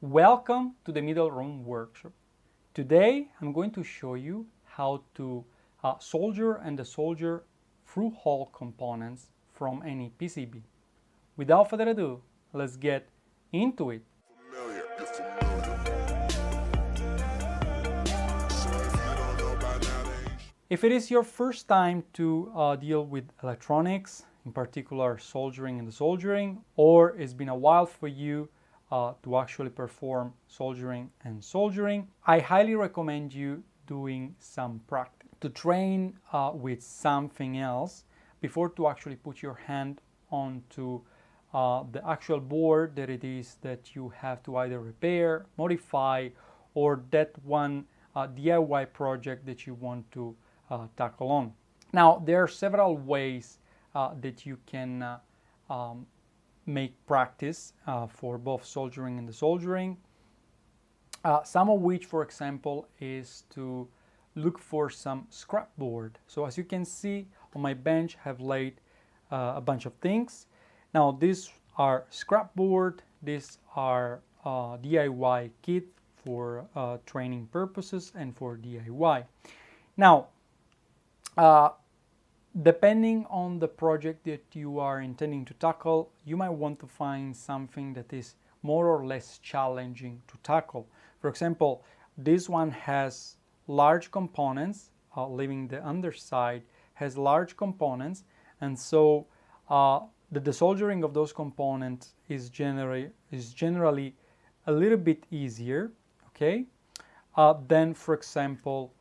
Welcome to the Middle Room workshop. Today I'm going to show you how to solder and desolder through-hole components from any PCB. Without further ado, let's get into it. If it is your first time to deal with electronics, in particular soldering and desoldering, or it's been a while for you to actually perform soldering and soldering, I highly recommend you doing some practice to train with something else before to actually put your hand onto the actual board that it is that you have to either repair, modify, or that one DIY project that you want to tackle on. Now, there are several ways that you can make practice for both soldering and desoldering. Some of which, for example, is to look for some scrap board. So as you can see on my bench, I have laid a bunch of things. Now these are scrap board, these are DIY kit for training purposes and for DIY. Now, depending on the project that you are intending to tackle, you might want to find something that is more or less challenging to tackle. For example, this one has large components, leaving the underside has large components, and so the desoldering of those components is generally a little bit easier, okay, than, for example,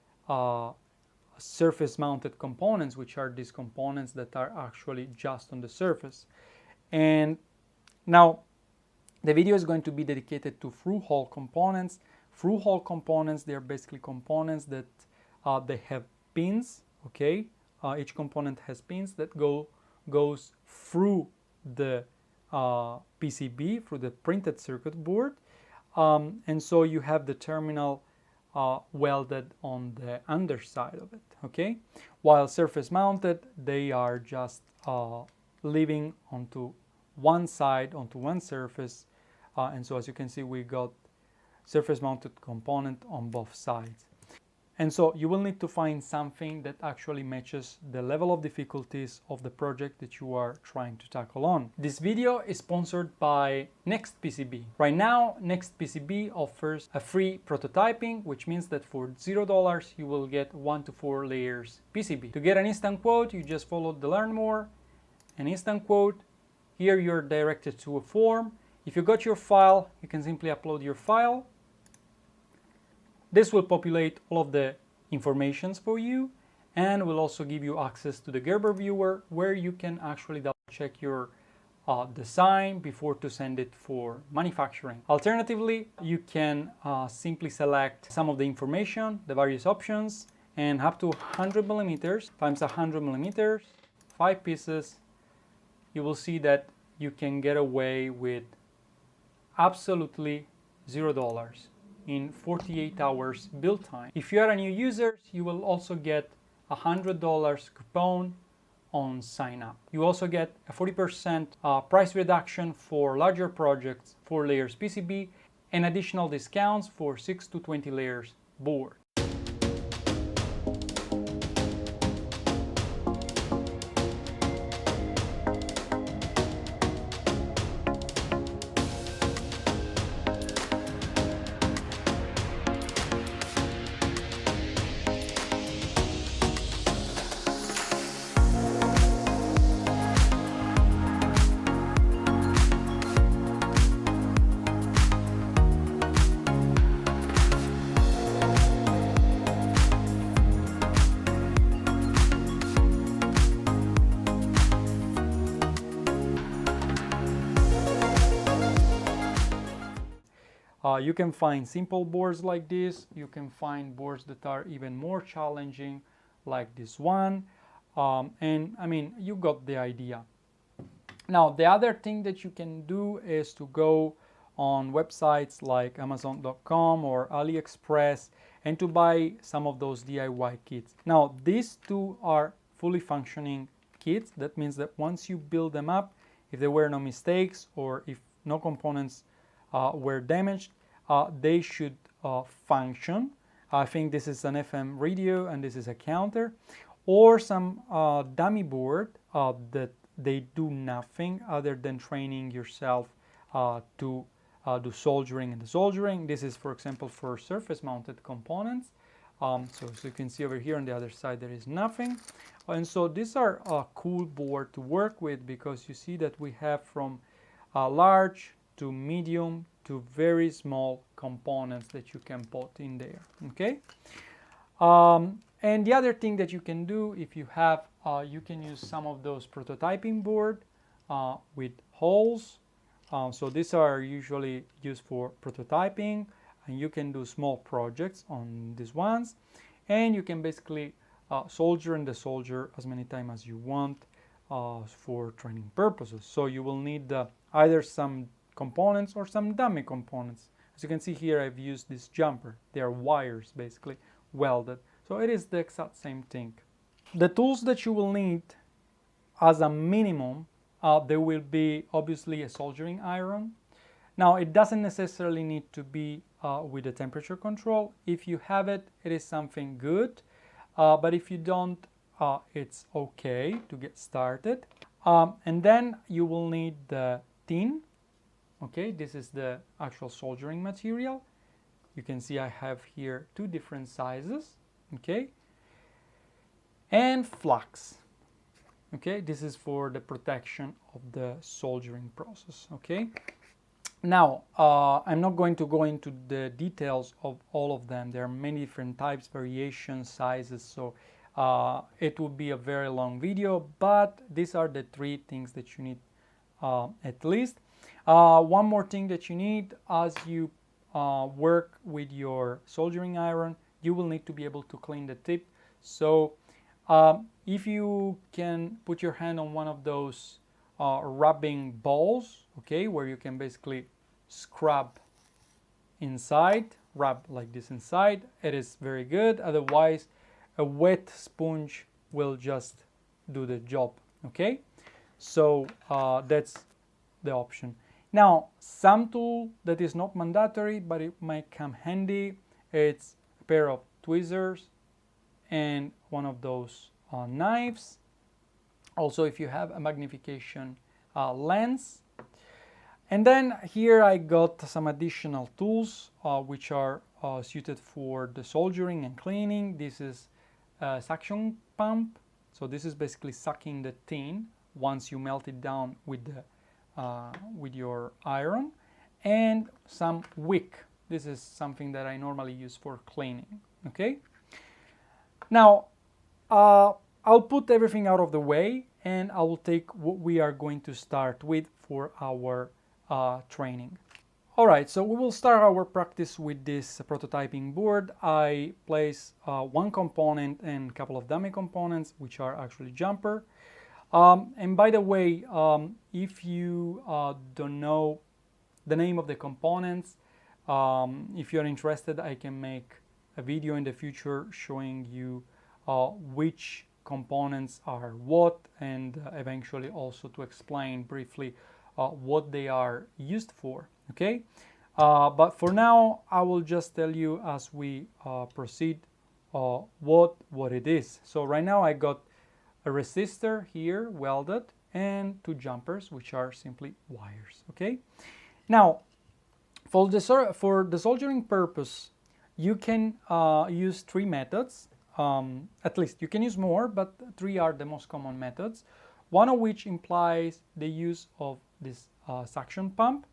surface mounted components, which are these components that are actually just on the surface. And now the video is going to be dedicated to through-hole components. Through-hole components, they are basically components that they have pins, okay? Each component has pins that goes through the PCB, through the printed circuit board. And so you have the terminal welded on the underside of it, okay? While surface mounted, they are just living onto one side, onto one surface. And so as you can see, we got surface mounted component on both sides. And so you will need to find something that actually matches the level of difficulties of the project that you are trying to tackle on. This video is sponsored by NextPCB. Right now, NextPCB offers a free prototyping, which means that for $0 you will get 1 to 4 layers PCB. To get an instant quote, you just follow the Learn More, an instant quote. Here you're directed to a form. If you got your file, you can simply upload your file. This will populate all of the informations for you and will also give you access to the Gerber viewer, where you can actually double check your design before to send it for manufacturing. Alternatively, you can simply select some of the information, the various options, and up to 100 millimeters times 100 millimeters, 5 pieces, you will see that you can get away with absolutely $0 in 48 hours build time. If you are a new user, you will also get a $100 coupon on sign up. You also get a 40% price reduction for larger projects, 4 layers PCB, and additional discounts for 6 to 20 layers board. You can find simple boards like this. You can find boards that are even more challenging, like this one. And I mean, you got the idea. Now, the other thing that you can do is to go on websites like Amazon.com or Aliexpress and to buy some of those DIY kits. Now, these two are fully functioning kits. That means that once you build them up, if there were no mistakes or if no components were damaged, they should function. I think this is an FM radio and this is a counter, or some dummy board that they do nothing other than training yourself to do soldering and desoldering. This is, for example, for surface mounted components. So as you can see over here on the other side, there is nothing. And so these are a cool board to work with, because you see that we have from large to medium to very small components that you can put in there, okay? And the other thing that you can do, if you have, you can use some of those prototyping board with holes. So these are usually used for prototyping, and you can do small projects on these ones, and you can basically solder and desolder as many times as you want for training purposes. So you will need either some components or some dummy components. As you can see here, I've used this jumper. They are wires basically welded. So it is the exact same thing. The tools that you will need as a minimum, there will be obviously a soldering iron. Now it doesn't necessarily need to be with a temperature control. If you have it, it is something good. But if you don't, it's okay to get started. And then you will need the tin. Okay, this is the actual soldering material. You can see I have here two different sizes. Okay, and flux. Okay, this is for the protection of the soldering process. Okay, now I'm not going to go into the details of all of them. There are many different types, variations, sizes, so it would be a very long video, but these are the three things that you need at least. One more thing that you need as you work with your soldering iron, you will need to be able to clean the tip. So if you can put your hand on one of those rubbing balls, okay, where you can basically scrub inside, rub like this inside, it is very good. Otherwise, a wet sponge will just do the job, okay? So that's the option. Now, some tool that is not mandatory, but it might come handy, it's a pair of tweezers and one of those knives. Also, if you have a magnification lens. And then here I got some additional tools which are suited for the soldering and cleaning. This is a suction pump. So this is basically sucking the tin once you melt it down with your iron, and some wick. This is something that I normally use for cleaning. Okay. Now I'll put everything out of the way, and I will take what we are going to start with for our training. All right, so we will start our practice with this prototyping board. I place one component and a couple of dummy components, which are actually jumper. And by the way, if you don't know the name of the components, if you're interested, I can make a video in the future showing you which components are what, and eventually also to explain briefly what they are used for, okay? But for now, I will just tell you as we proceed what it is. So right now I got a resistor here welded and two jumpers, which are simply wires, okay? Now, for the soldering purpose, you can use three methods. At least you can use more, but three are the most common methods. One of which implies the use of this suction pump.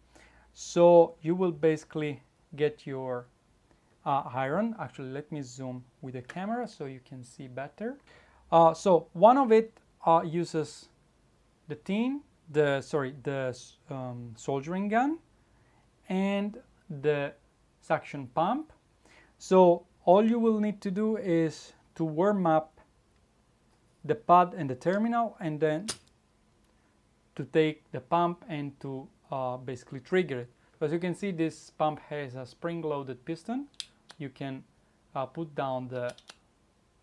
So you will basically get your iron. Actually, let me zoom with the camera so you can see better. So one of it uses the tin, the soldering gun, and the suction pump. So all you will need to do is to warm up the pad and the terminal, and then to take the pump and to basically trigger it. So as you can see, this pump has a spring-loaded piston. You can put down the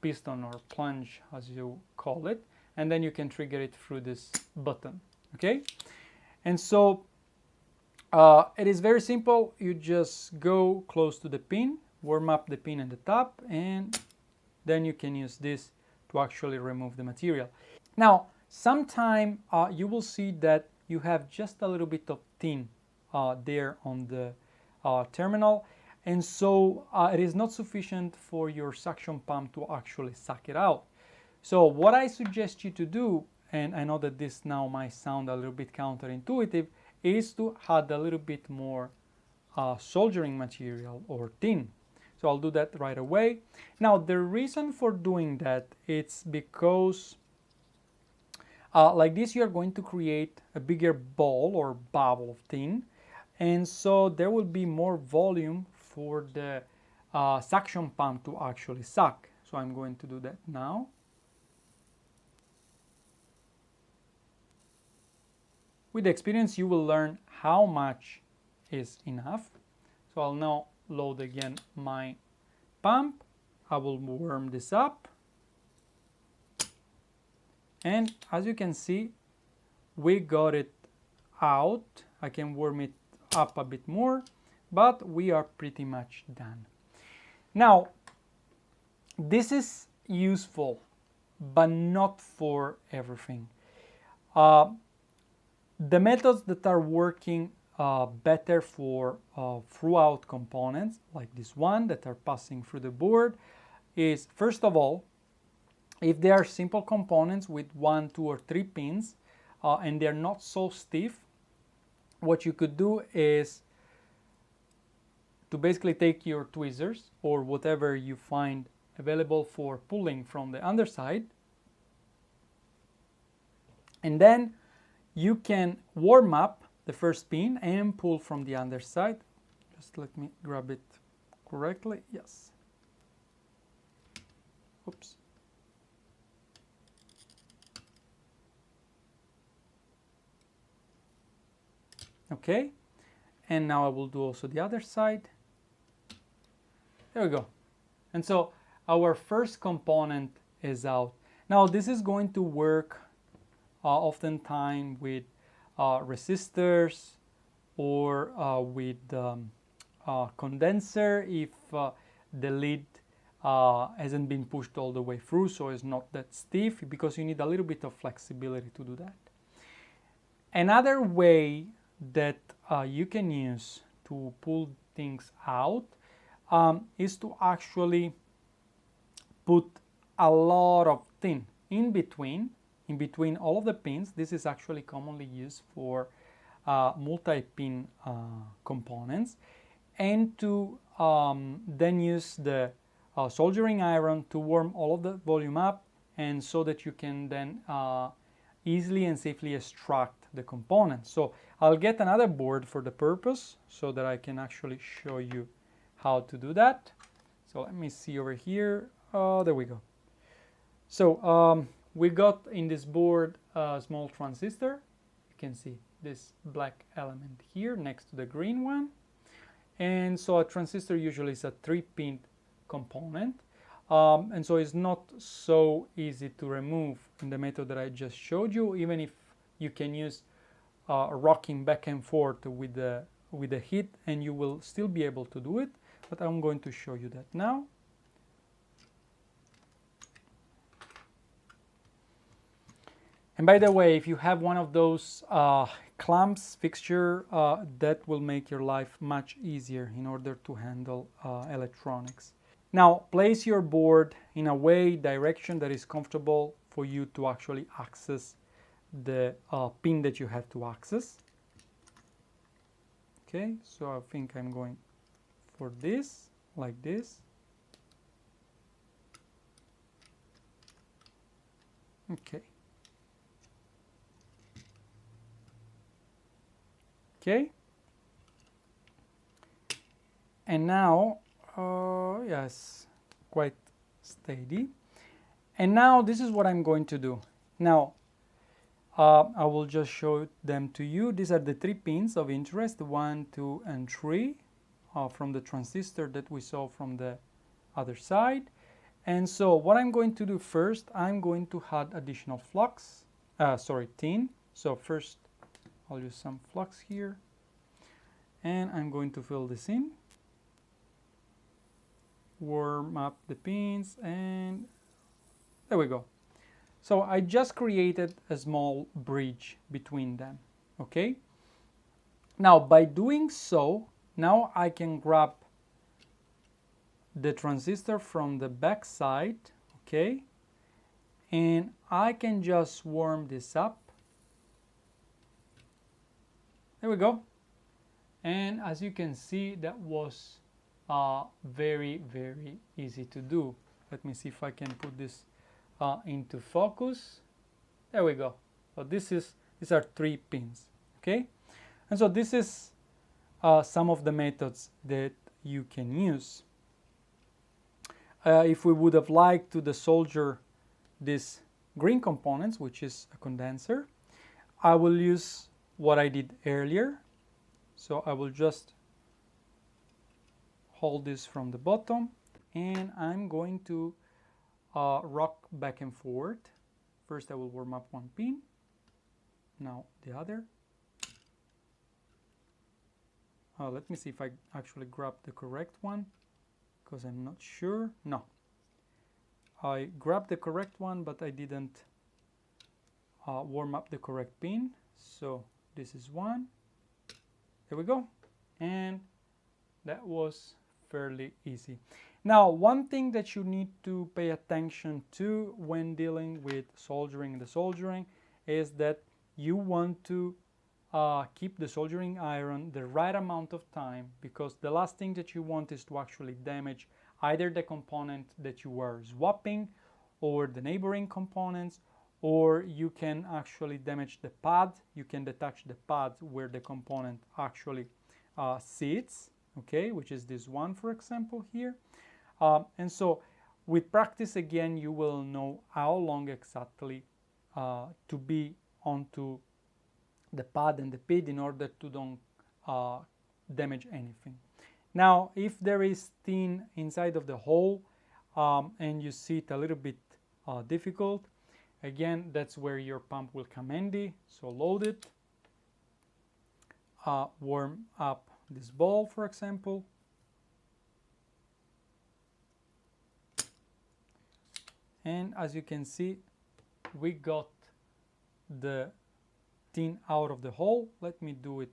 piston or plunge, as you call it, and then you can trigger it through this button, okay? And so It is very simple. You just go close to the pin, warm up the pin at the top, and then you can use this to actually remove the material. Now, sometime you will see that you have just a little bit of tin there on the terminal, and so it is not sufficient for your suction pump to actually suck it out. So what I suggest you to do, and I know that this now might sound a little bit counterintuitive, is to add a little bit more soldering material or tin. So I'll do that right away. Now the reason for doing that, it's because like this, you're going to create a bigger ball or bubble of tin, and so there will be more volume for the suction pump to actually suck. So I'm going to do that now. With experience, you will learn how much is enough. So I'll now load again my pump. I will warm this up. And as you can see, we got it out. I can warm it up a bit more, but we are pretty much done. Now, this is useful, but not for everything. The methods that are working better for throughout components, like this one that are passing through the board, is first of all, if they are simple components with 1, 2, or 3 pins and they're not so stiff, what you could do is to basically take your tweezers or whatever you find available for pulling from the underside, and then you can warm up the first pin and pull from the underside. Just let me grab it correctly. Yes. Oops. Okay. And now I will do also the other side. There we go. And so our first component is out. Now this is going to work oftentimes with resistors or with condenser if the lid hasn't been pushed all the way through, so it's not that stiff, because you need a little bit of flexibility to do that. Another way that you can use to pull things out is to actually put a lot of tin in between all of the pins. This is actually commonly used for multi-pin components, and to then use the soldering iron to warm all of the volume up, and so that you can then easily and safely extract the components. So I'll get another board for the purpose so that I can actually show you how to do that. So let me see over here. There we go. So we got in this board a small transistor. You can see this black element here next to the green one. And so a transistor usually is a 3-pin component. And so it's not so easy to remove in the method that I just showed you, even if you can use rocking back and forth with the heat, and you will still be able to do it. But I'm going to show you that now. And by the way, if you have one of those clamps fixture, that will make your life much easier in order to handle electronics. Now, place your board in a direction that is comfortable for you to actually access the pin that you have to access. Okay, so I think I'm going for this, like this. Okay. Okay. And now, yes, quite steady. And now this is what I'm going to do. Now, I will just show them to you. These are the 3 pins of interest, 1, 2, and 3 from the transistor that we saw from the other side. And so what I'm going to do first, I'm going to add additional tin. So first I'll use some flux here. and I'm going to fill this in, warm up the pins, and there we go. So I just created a small bridge between them, okay? Now by doing so, now I can grab the transistor from the back side, okay? And I can just warm this up. There we go. And as you can see, that was very, very easy to do. Let me see if I can put this into focus. There we go. So these are 3 pins, okay? And so this is some of the methods that you can use. If we would have liked to desolder these green components, which is a condenser, I will use what I did earlier. So I will just hold this from the bottom, and I'm going to rock back and forth. First I will warm up one pin, now the other. Let me see if I actually grabbed the correct one, because I'm not sure. No, I grabbed the correct one, but I didn't warm up the correct pin. So this is one. There we go. And that was fairly easy. Now, one thing that you need to pay attention to when dealing with soldering and desoldering is that you want to keep the soldering iron the right amount of time, because the last thing that you want is to actually damage either the component that you are swapping or the neighboring components, or you can actually damage the pad. You can detach the pad where the component actually sits, okay, which is this one, for example, here. And so with practice, again, you will know how long exactly to be onto the pad and the pid in order to don't damage anything. Now, if there is tin inside of the hole and you see it a little bit difficult, again, that's where your pump will come handy. So load it, warm up this ball, for example. And as you can see, we got the tin out of the hole. Let me do it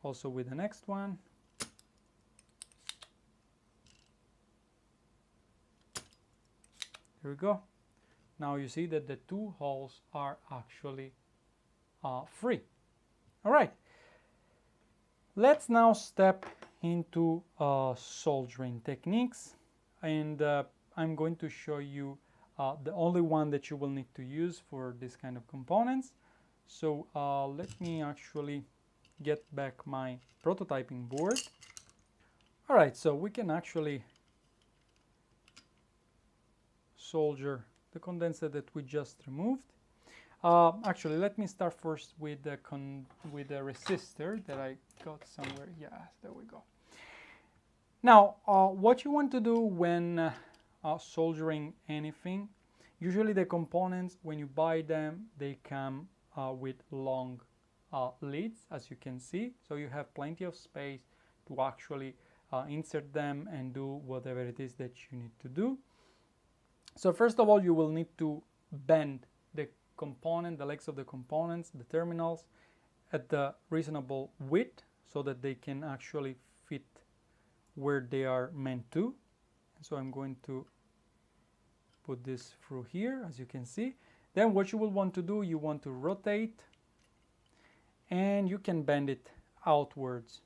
also with the next one. Here we go. Now you see that the 2 holes are actually free. All right. Let's now step into soldering techniques, and I'm going to show you the only one that you will need to use for this kind of components. So let me actually get back my prototyping board. All right, so we can actually solder the condenser that we just removed. Actually, let me start first with the resistor that I got somewhere. Yeah, there we go. Now, what you want to do when soldering anything, usually the components, when you buy them, they come with long leads, as you can see. So you have plenty of space to actually insert them and do whatever it is that you need to do. So first of all, you will need to bend the component, the legs of the components, the terminals, at the reasonable width so that they can actually fit where they are meant to. So I'm going to put this through here, as you can see. Then what you will want to do, you want to rotate, and you can bend it outwards.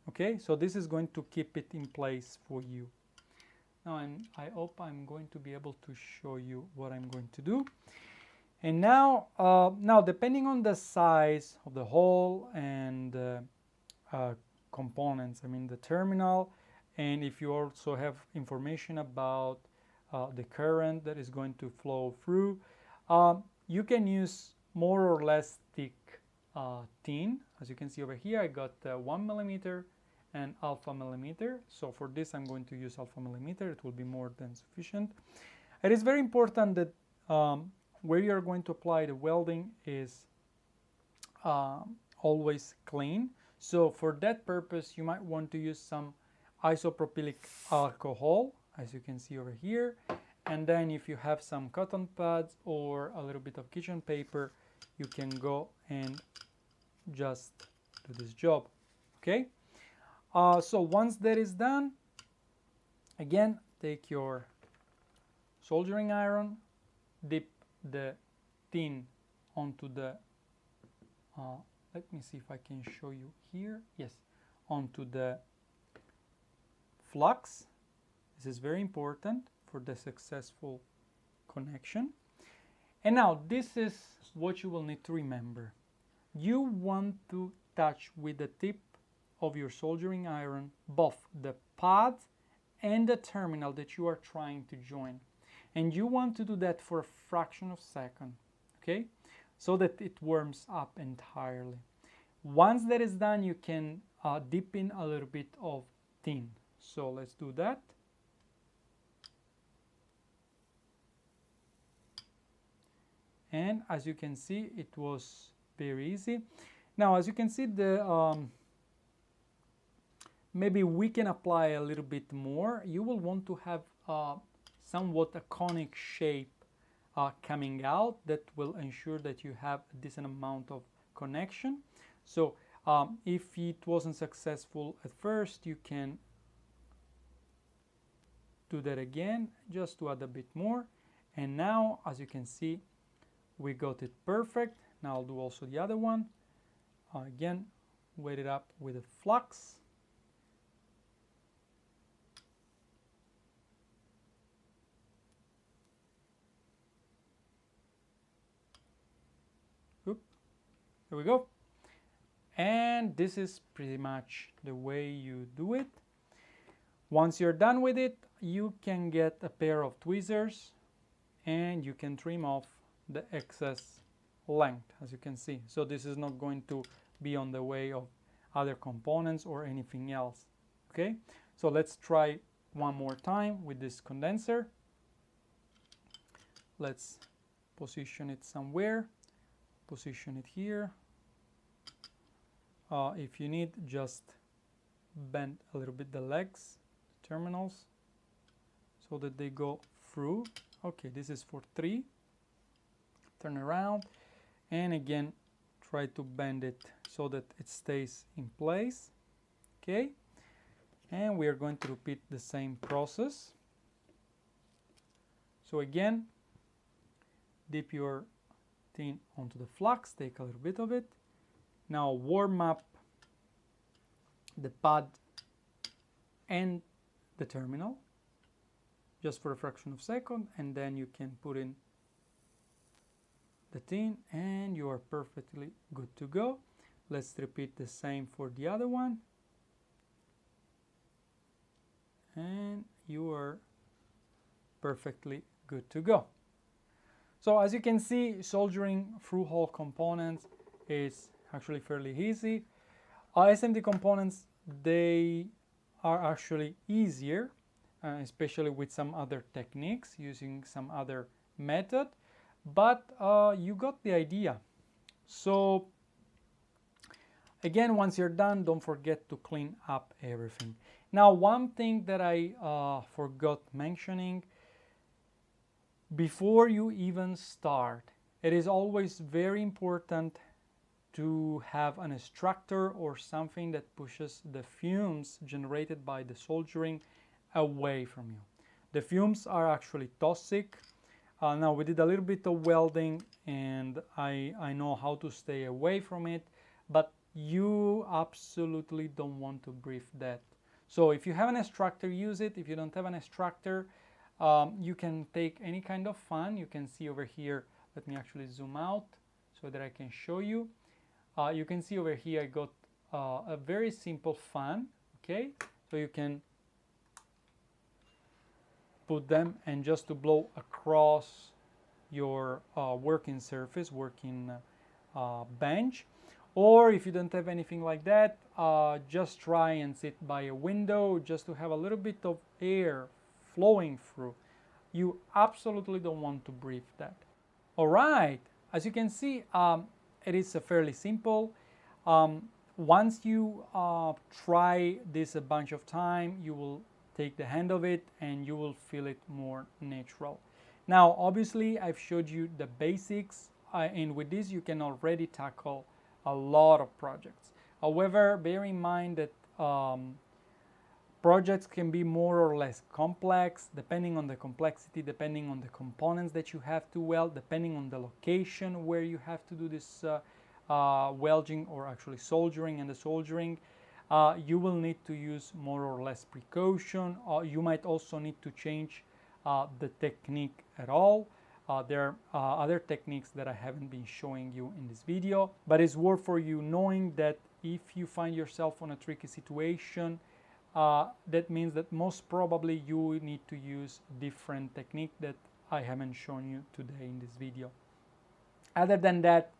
Okay, so this is going to keep it in place for you. Now I hope I'm going to be able to show you what I'm going to do. And now, depending on the size of the hole and components, I mean the terminal, and if you also have information about the current that is going to flow through, you can use more or less thick tin. As you can see over here, I got 1 millimeter and alpha millimeter. So for this, I'm going to use alpha millimeter. It will be more than sufficient. It is very important that where you're going to apply the welding is always clean. So for that purpose, you might want to use some isopropylic alcohol, as you can see over here. And then if you have some cotton pads or a little bit of kitchen paper, you can go and just do this job, okay? So once that is done, again, take your soldering iron, dip the tin onto the, let me see if I can show you here, yes, onto the flux. This is very important for the successful connection. And now this is what you will need to remember. You want to touch with the tip of your soldering iron both the pad and the terminal that you are trying to join. And you want to do that for a fraction of a second, okay? So that it warms up entirely. Once that is done, you can dip in a little bit of tin. So let's do that. And as you can see, it was very easy. Now, as you can see, the maybe we can apply a little bit more. You will want to have somewhat a conic shape coming out that will ensure that you have a decent amount of connection. So if it wasn't successful at first, you can do that again just to add a bit more. And now, as you can see, we got it perfect. Now I'll do also the other one. Again, wet it up with a flux. Oop. There we go. And this is pretty much the way you do it. Once you're done with it, you can get a pair of tweezers and you can trim off the excess length, as you can see. So this is not going to be on the way of other components or anything else. Okay, so let's try one more time with this condenser. Let's position it somewhere, position it here. If you need, just bend a little bit the legs, terminals, so that they go through. Okay, this is for 3. Turn around and again try to bend it so that it stays in place. Okay, and we are going to repeat the same process. So again, dip your tin onto the flux, take a little bit of it. Now warm up the pad and the terminal just for a fraction of a second, and then you can put in the tin and you are perfectly good to go. Let's repeat the same for the other one. And you are perfectly good to go. So as you can see, soldering through hole components is actually fairly easy. SMD components, they are actually easier, especially with some other techniques, using some other method. But you got the idea. So again, once you're done, don't forget to clean up everything. Now, one thing that I forgot mentioning, before you even start, it is always very important to have an extractor or something that pushes the fumes generated by the soldering away from you. The fumes are actually toxic. Now we did a little bit of welding and I know how to stay away from it, but you absolutely don't want to breathe that. So if you have an extractor, use it. If you don't have an extractor, you can take any kind of fan. You can see over here, let me actually zoom out so that I can show you. You can see over here I got a very simple fan, okay? So you can put them and just to blow across your working surface, working bench. Or if you don't have anything like that, just try and sit by a window just to have a little bit of air flowing through. You absolutely don't want to breathe that. All right, as you can see, it is fairly simple. once you try this a bunch of time, you will take the hand of it and you will feel it more natural. Now, obviously, I've showed you the basics, and with this you can already tackle a lot of projects. However, bear in mind that projects can be more or less complex depending on the complexity, depending on the components that you have to weld, depending on the location where you have to do this welding, or actually soldering and desoldering. You will need to use more or less precaution. You might also need to change the technique at all. There are other techniques that I haven't been showing you in this video, but it's worth for you knowing that if you find yourself on a tricky situation, that means that most probably you need to use different technique that I haven't shown you today in this video. Other than that,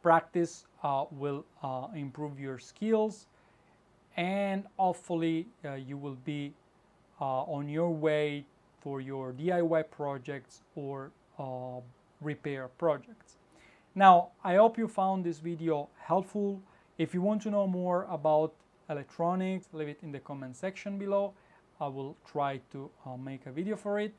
practice will improve your skills, and hopefully you will be on your way for your DIY projects or repair projects. Now, I hope you found this video helpful. If you want to know more about electronics, leave it in the comment section below. I will try to make a video for it.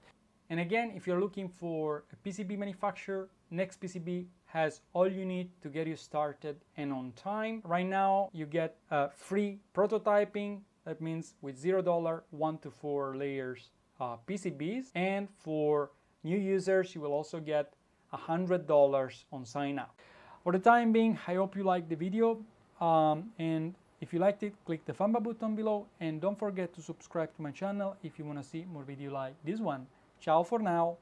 And again, if you're looking for a PCB manufacturer, NextPCB has all you need to get you started and on time. Right now, you get free prototyping. That means with $0, 1 to 4 layers PCBs. And for new users, you will also get $100 on sign up. For the time being, I hope you liked the video. And if you liked it, click the thumbs up button below. And don't forget to subscribe to my channel if you want to see more videos like this one. Ciao for now.